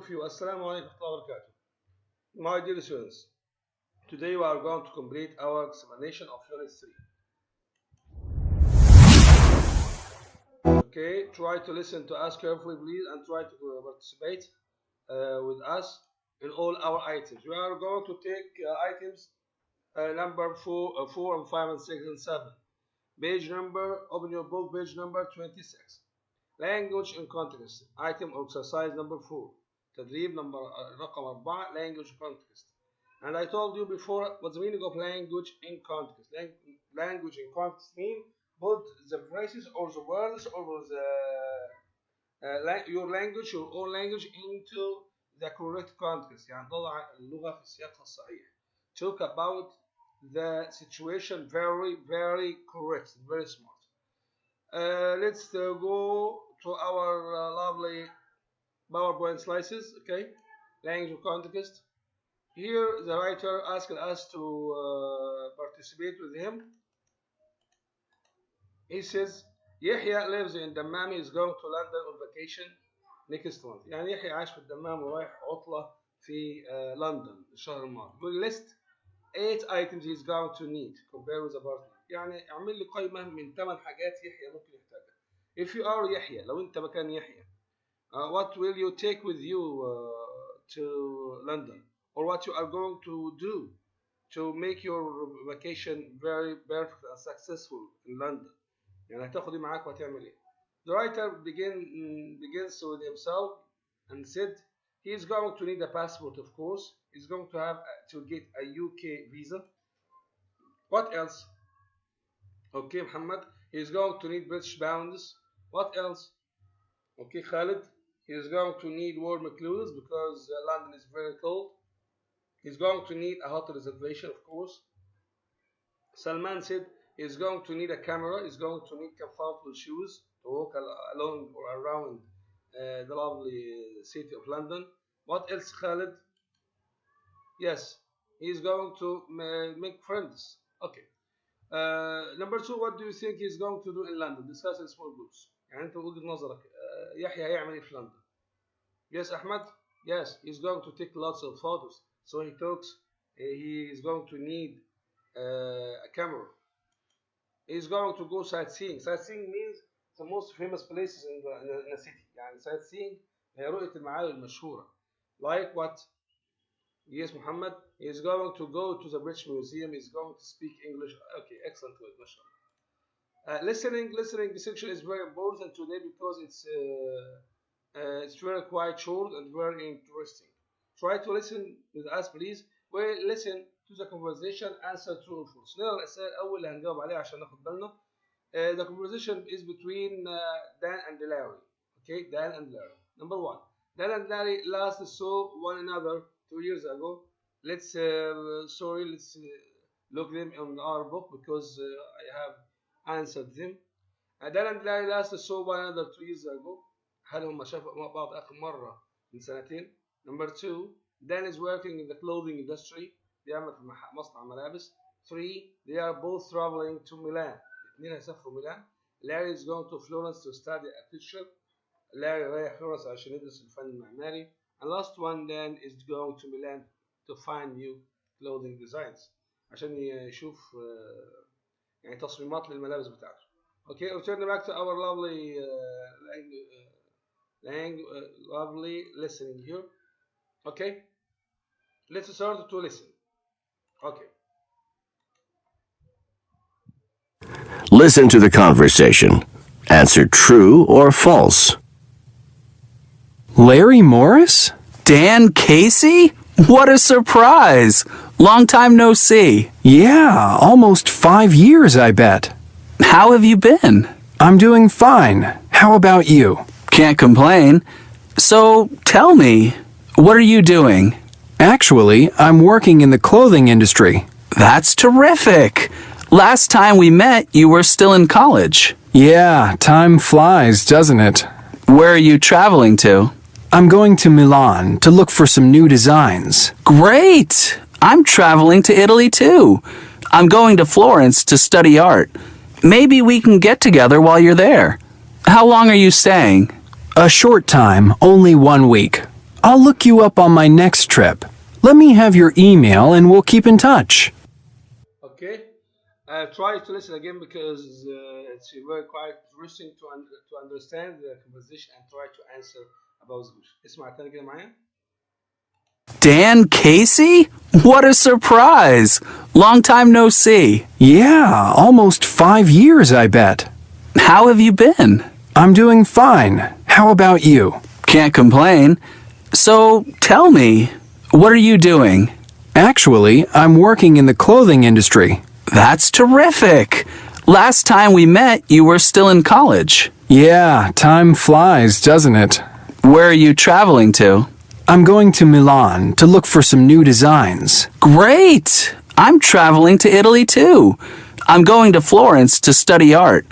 of you. Assalamu alaikum wa rahmatullahi wa barakatuh. My dear students, today we are going to complete our explanation of Unit 3. Okay, try to listen to us carefully, please, and try to participate with us in all our items. We are going to take items number 4 and 5 and 6 and 7. Page number, open your book, page number 26. Language in context. Item or exercise number 4. تدريب number رقم 4. Language in context. And I told you before what's the meaning of language in context. Language in context means put the phrases or the words or your language, your own language into the correct context. يعني ضع اللغة في سياقها الصحيح. Talk about the situation very correct, very smart. Let's go to our lovely PowerPoint slices. Okay, language context. Here the writer asked us to participate with him. He says Yahya lives in Dammam. He is going to London on vacation next month. يعني يحيى عاش في الدمام ورايح عطلة في لندن الشهر الماضي. يقول list 8 items he's going to need compare with a partner. يعني اعمل لي قائمة من 8 حاجات يحيى ممكن يحتاجها. If you are يحيى, لو انت مكان يحيى, what will you take with you to London, or what you are going to do to make your vacation very perfect and successful in London. يعني هتاخد ايه معاك وهتعمل ايه. The writer begins with himself and said he is going to need a passport, of course. He's going to have to get a UK visa. What else? Okay, Muhammad. He's going to need British pounds. What else? Okay, Khalid. He's going to need warm clothes because London is very cold. He's going to need a hotel reservation, of course. Salman said he's going to need a camera. He's going to need comfortable shoes to walk along or around the lovely city of London. What else, Khalid? Yes, he's going to make friends. Okay. Number 2, what do you think he's going to do in London? Discuss in small groups. يعني انت وجهة نظرك يحيى هيعمل ايه في لندن؟ Yes, Ahmed. Yes, he's going to take lots of photos. So he talks. He is going to need a camera. He's going to go sightseeing. Sightseeing means the most famous places in the city. يعني sightseeing هي رؤية المعالم المشهورة. Like what? Yes, Muhammad. He's going to go to the British Museum. He's going to speak English. Okay, excellent word, mashallah. Listening section is very important today because it's very quite short and very interesting. Try to listen with us, please. We listen to the conversation, answer true or false. نقرا الأسئلة الأول اللي هنجاوب عليها عشان ناخد بالنا. The conversation is between Dan and Larry. Okay, Dan and Larry. Number 1. Dan and Larry last saw one another 2 years ago. Let's look them in our book because I have answered them. Dan and Larry last saw one another 2 years ago. هل هم شافوا مع بعض آخر مرة من سنتين. Number 2. Dan is working in the clothing industry. بيعمل في مصنع ملابس. 3. They are both traveling to Milan. الاثنين هيسافروا ميلان. Larry is going to Florence to study architecture. Larry رايح فلورنس عشان يدرس الفن المعماري. And last one, Dan is going to Milan to find new clothing designs. عشان يشوف يعني تصميمات للملابس بتاعته. Okay, return back to our lovely lovely listening here. Okay, let's start to listen. Okay. Listen to the conversation. Answer true or false. Larry Morris? Dan Casey? What a surprise! Long time no see. Yeah, almost 5 years, I bet. How have you been? I'm doing fine. How about you? Can't complain. So, tell me, what are you doing? Actually, I'm working in the clothing industry. That's terrific! Last time we met, you were still in college. Yeah, time flies, doesn't it? Where are you traveling to? I'm going to Milan to look for some new designs. Great! I'm traveling to Italy too. I'm going to Florence to study art. Maybe we can get together while you're there. How long are you staying? A short time, only 1 week. I'll look you up on my next trip. Let me have your email and we'll keep in touch. Okay. Try to listen again because it's very quite interesting to understand the conversation and try to answer about the question. اسمع تاني كده معايا. Dan Casey? What a surprise! Long time no see. Yeah, almost 5 years, I bet. How have you been? I'm doing fine. How about you? Can't complain. So, tell me, what are you doing? Actually, I'm working in the clothing industry. That's terrific. Last time we met, you were still in college. Yeah, time flies, doesn't it? Where are you traveling to? I'm going to Milan to look for some new designs. Great! I'm traveling to Italy too. I'm going to Florence to study art.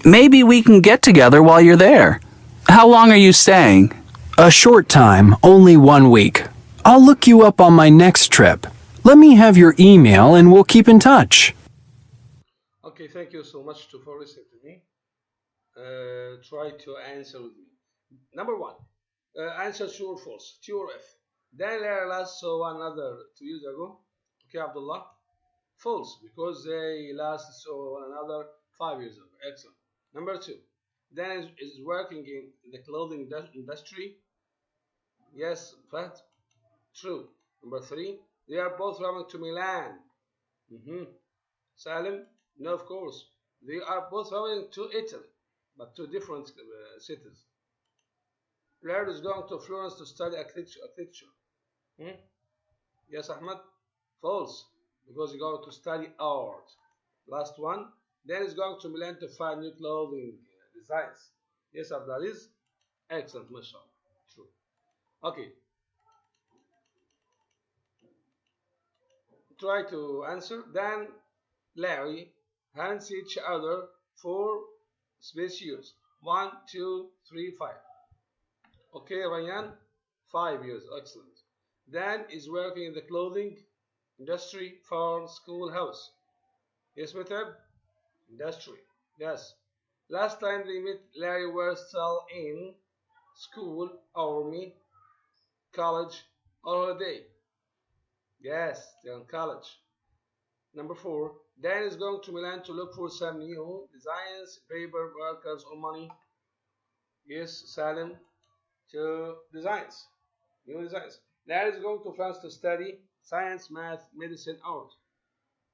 Maybe we can get together while you're there. How long are you staying? A short time, only 1 week. I'll look you up on my next trip. Let me have your email and we'll keep in touch. Okay, thank you so much for listening to me. Try to answer with me. Number one, answer true or false. True or F. Dan Larry last saw one another 2 years ago. Okay, Abdullah. False, because they last saw one another 5 years ago. Excellent. Number two, Dan is working in the clothing industry. Yes, fact. True. Number three, they are both traveling to Milan. Salim, no, of course. They are both traveling to Italy, but to different cities. Larry is going to Florence to study architecture. Yes, Ahmed? False, because he's going to study art. Last one. Then he's going to Milan to find new clothing designs. Yes, Abdulaziz? Excellent, mashallah. True. Okay. Try to answer. Dan, Larry haven't seen each other for space years. 1, 2, 3, 5. Okay, Ryan, 5 years. Excellent. Dan is working in the clothing industry, farm, school, house. Yes, Metab? Industry. Yes. Last time they met, Larry was still in school, army, college, or holiday. Yes, they're in college. Number 4, Dan is going to Milan to look for some new designs, paper, workers, or money. Yes, Salim, to designs, new designs. Dan is going to France to study science, math, medicine, art.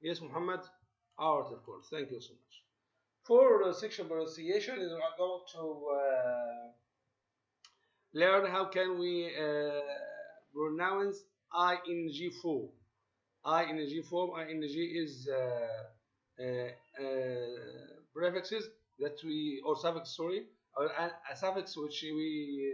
Yes, Muhammad, art, of course. Thank you so much. For section pronunciation, we are going to learn how can we pronounce ing form. ing form. Ing is prefixes that we or suffix, sorry, or a suffix which we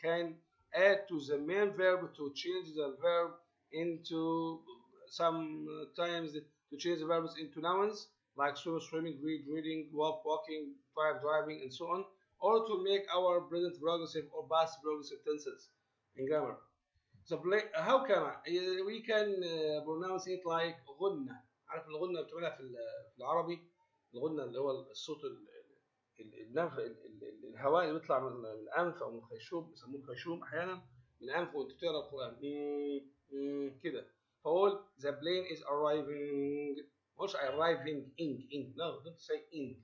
can add to the main verb to change the verb into sometimes to change the verbs into nouns like swim, swimming, read, reading, walk, walking, drive, driving, and so on, or to make our present progressive or past progressive tenses in grammar. So how can we can pronounce it like غنة. عارف الغنة بتعملها في العربي، الغنة اللي هو الصوت الهواء اللي بيطلع من الأنف أو من الخيشوم، بيسموه الخيشوم أحيانا من الأنف وأنت بتقرا القرآن كده. فأقول the plane is arriving، مش arriving in no don't say in.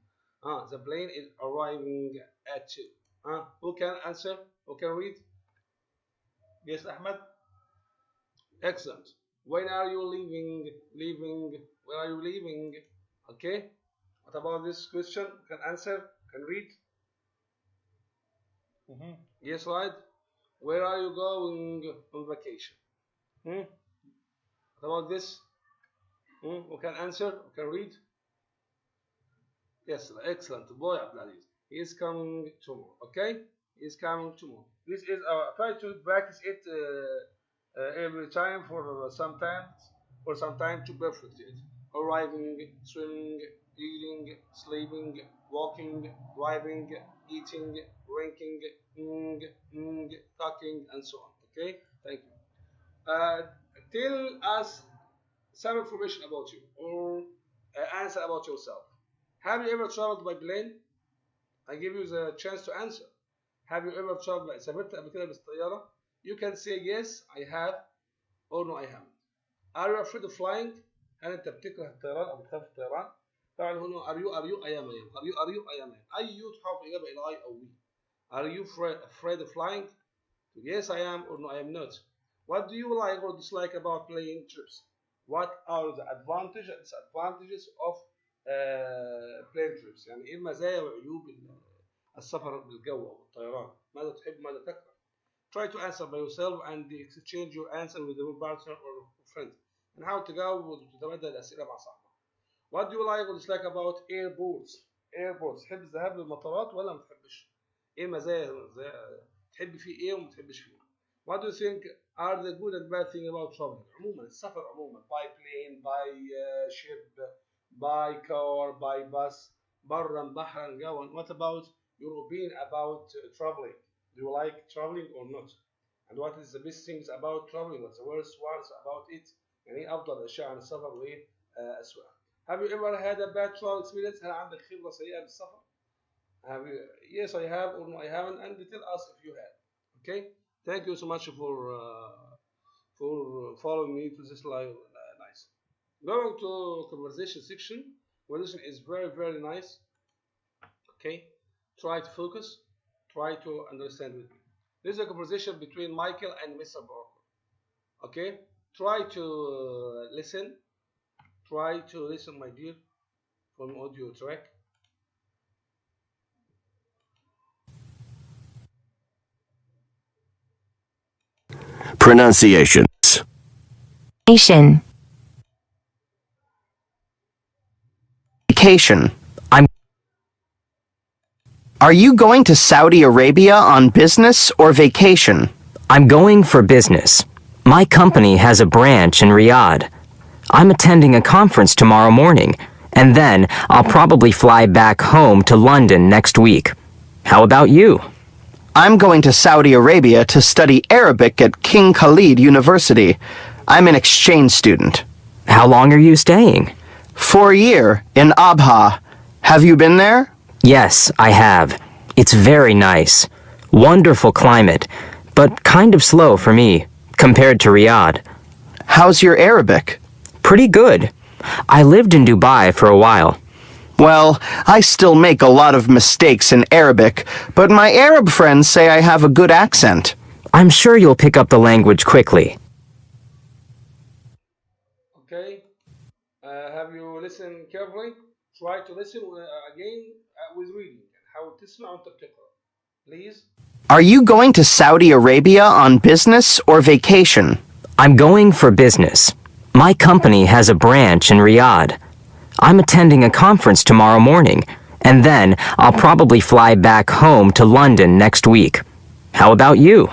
The plane is arriving at 2. Who can answer? Who can read? Yes, Ahmed? Excellent. When are you leaving? Leaving. Where are you leaving? Okay. What about this question? Can answer? Can read? Yes, right. Where are you going on vacation? What about this? Who can answer? Who can read? Yes, excellent. Boy, Abdulaziz. He is coming tomorrow. Okay? He is coming tomorrow. This is our try to practice it every time for some time to perfect it. Arriving, swimming, eating, sleeping, walking, driving, eating, drinking, talking, and so on. Okay? Thank you. Tell us some information about you or answer about yourself. Have you ever traveled by plane? I give you the chance to answer. Have you ever traveled by سافرت قبل كده بالطيارة? you can say yes I have or no I haven't. Are you afraid of flying? هل أنت بتكره الطيران أو بتخاف الطيران؟ طبعا هنا are you I am I am أي تحاول الإجابة إلى I أو we. Are you afraid of flying? Yes I am or no I am not. What do you like or dislike about playing trips? What are the advantages and disadvantages of plane trips؟ يعني إيه المزايا وعيوب السفر بالجو أو الطيران؟ ماذا تحب ماذا تكره؟ Try to answer by yourself and exchange your answer with your partner or friend. نحاول تجاوب وتتبادل الأسئلة مع صاحبك. What do you like or dislike about airports؟ airports تحب الذهاب للمطارات ولا ما تحبش؟ إيه مزايا تحب فيه إيه وما تحبش فيه؟ What do you think are the good and bad thing about traveling؟ عموما السفر عموما by plane, by ship, by car, by bus برا بحرا جوا. What about your opinion about traveling? Do you like traveling or not? And what is the best things about traveling? What's the worst ones about it? يعني أفضل الأشياء عن السفر وإيه أسوأها. Have you ever had a bad travel experience؟ هل عندك خبرة سيئة بالسفر؟ Have you? Yes, I have or no, I haven't, and tell us if you have. Okay. Thank you so much for following me to this live. Nice. Going to conversation section. Conversation is very nice. Okay. Try to focus. Try to understand with me. This is a conversation between Michael and Mr. Barker. Okay. Try to listen. Try to listen, my dear, from audio track. Pronunciations. Nation. Vacation. Are you going to Saudi Arabia on business or vacation? I'm going for business. My company has a branch in Riyadh. I'm attending a conference tomorrow morning, and then I'll probably fly back home to London next week. How about you? I'm going to Saudi Arabia to study Arabic at King Khalid University. I'm an exchange student. How long are you staying? For a year in Abha. Have you been there? Yes, I have. It's very nice. Wonderful climate, but kind of slow for me, compared to Riyadh. How's your Arabic? Pretty good. I lived in Dubai for a while. Well, I still make a lot of mistakes in Arabic, but my Arab friends say I have a good accent. I'm sure you'll pick up the language quickly. Okay. Have you listened carefully? Try to listen again with reading. حاول تسمع وانت بتقرأ. Please. Are you going to Saudi Arabia on business or vacation? I'm going for business. My company has a branch in Riyadh. I'm attending a conference tomorrow morning, and then I'll probably fly back home to London next week. How about you?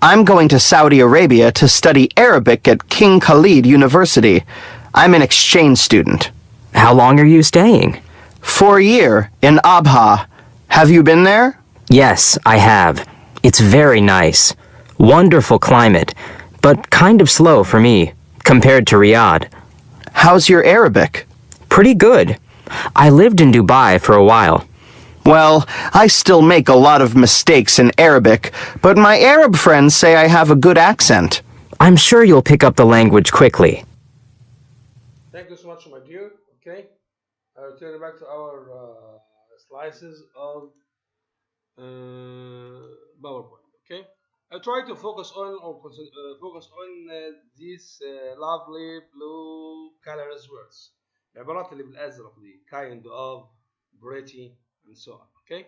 I'm going to Saudi Arabia to study Arabic at King Khalid University. I'm an exchange student. How long are you staying? For a year in Abha. Have you been there? Yes, I have. It's very nice. Wonderful climate, but kind of slow for me, compared to Riyadh. How's your Arabic? Pretty good. I lived in Dubai for a while. Well, I still make a lot of mistakes in Arabic, but my Arab friends say I have a good accent. I'm sure you'll pick up the language quickly. Thank you so much, my dear. Okay. I'll return back to our slices of PowerPoint. Okay. I try to focus on these lovely blue colors words. العبارات اللي بالأزرق دي kind of, pretty, and so on. Okay.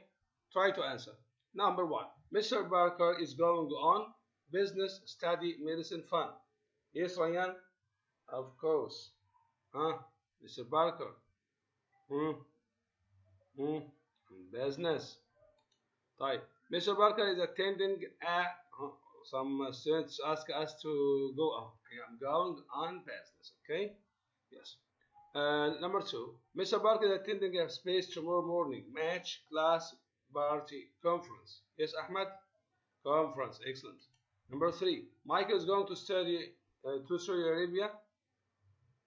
Try to answer. Number one. Mr. Barker is going on business, study, medicine, fun. Yes, Ryan. Of course. Mr. Barker. Business. طيب. Mr. Barker is attending some students ask us to go out. I'm going on business. Okay. Yes. Number two. Mr. Barker is attending a space tomorrow morning. Match, class, party, conference. Yes, Ahmed. Conference. Excellent. Number three. Michael is going to study to Saudi Arabia.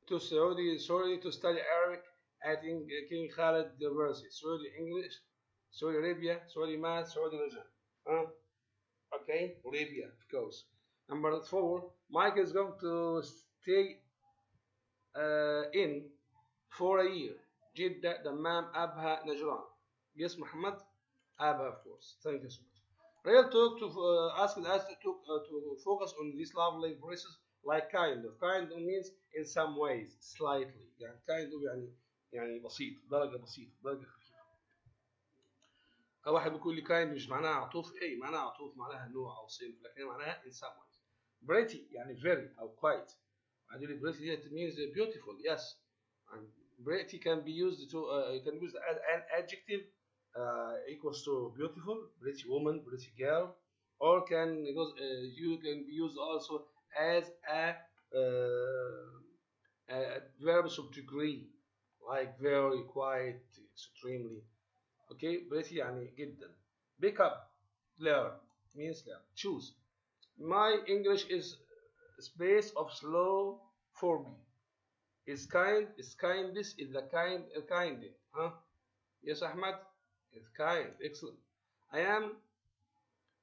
To study Arabic at King Khalid University. Saudi English, Saudi Arabia, Saudi Math, Saudi Religion. Okay, Libya, of course. Number 4, Mike is going to stay in for a year. جدة دمام أبها نجران. Yes, Muhammad? Abha, of course. Thank you so much. Real talk to ask us to focus on these lovely phrases like kind of. Kind of means in some ways, slightly. يعني kind of يعني بسيط، درجة بسيطة، درجة خفيفة. أو واحد بيقول لي kind مش معناها عطوف، إيه معناها عطوف، معناها نوع أو صنف، لكن معناها in some ways. Pretty يعني very أو quite. عندي pretty here it means beautiful, yes. And pretty can be used to you can use an adjective equals to beautiful, pretty woman, pretty girl, or you can be used also as a verb of degree, like very, quite, extremely. Okay, pretty يعني جدا. Pick up, learn means learn. Choose. My English is space of slow for me. Is kind, is kindness, is the kind, huh? Yes, Ahmad? Is kind, excellent. I am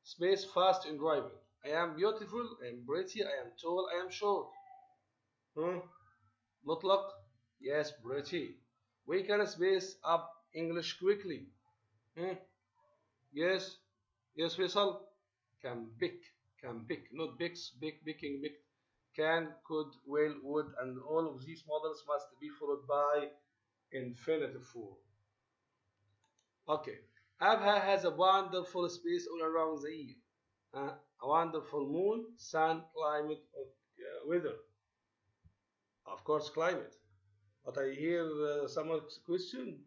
space fast in driving. I am beautiful, I am pretty, I am tall, I am short. Huh? مطلق? Yes, pretty. We can space up English quickly. Yes, yes, Faisal? Can pick, not picks, picking, pick. Can, could, will, would, and all of these models must be followed by infinitive form. Okay. Abha has a wonderful space all around the year. A wonderful moon, sun, climate, weather. Of course, climate. But I hear someone's question.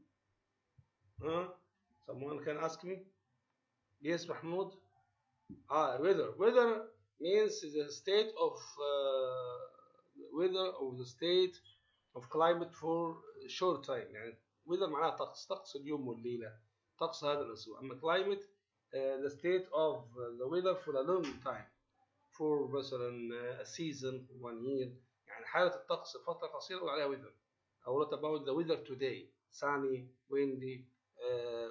Someone can ask me. Yes, Mahmoud. Weather. Weather means the state of weather or the state of climate for short time. يعني weather معناها طقس اليوم والليلة. طقس هذا الأسبوع. أما climate the state of the weather for a long time. For مثلا a season for 1 year. يعني حالة الطقس فترة قصيرة نقول عليها weather. أو what about the weather today? Sunny, windy,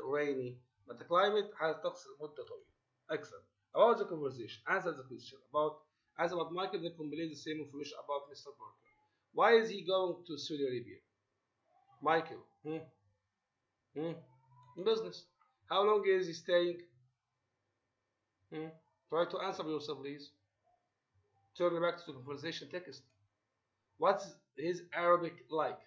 rainy. But the climate حالة الطقس لمدة طويلة. Excellent. About the conversation, answer the question. As about Michael, they complete the same information about Mr. Parker. Why is he going to Saudi Arabia? Michael, business. How long is he staying? Try to answer yourself, please. Turn back to the conversation text. What's his Arabic like?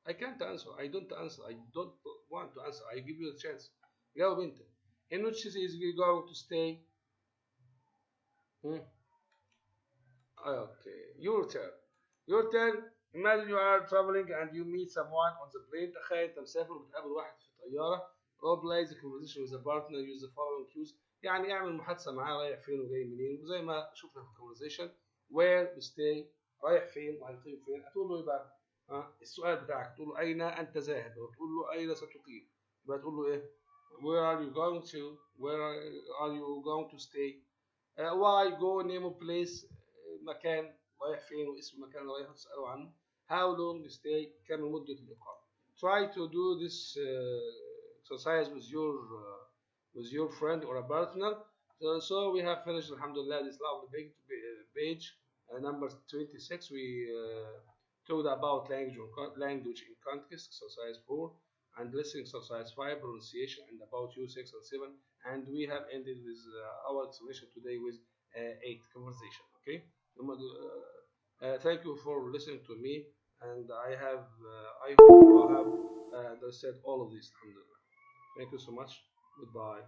I can't answer. I don't answer. I don't want to answer. I give you a chance. جاوب انت. In which city is he going to stay? Okay, your turn. Your turn. Imagine you are traveling and you meet someone on the plane. تخيل انت مسافر وبتقابل واحد في طيارة. Role play the conversation with a partner. Use the following cues. يعني اعمل محادثة معاه رايح فين وجاي منين وزي ما شفنا في الكونفرزيشن. Where you stay. رايح فين وهيقيم فين. هتقول له ايه بقى؟ السؤال بتاعك تقول له أين أنت ذاهب؟ وتقول له أين ستقيم؟ يبقى تقول له إيه؟ Where are you going to? Where are you going to stay? Why go name of place مكان رايح فين واسم المكان اللي رايح تسأله عنه. How long stay كم مدة الإقامة. Try to do this exercise with your friend or a partner. So we have finished alhamdulillah this lovely page number 26. We talked about language in context, exercise 4, and listening, exercise 5, pronunciation, and about you 6 and 7. And we have ended with our explanation today with 8 conversation. Okay. Thank you for listening to me, and I hope you will have understood all of this. Alhamdulillah. Thank you so much. Goodbye.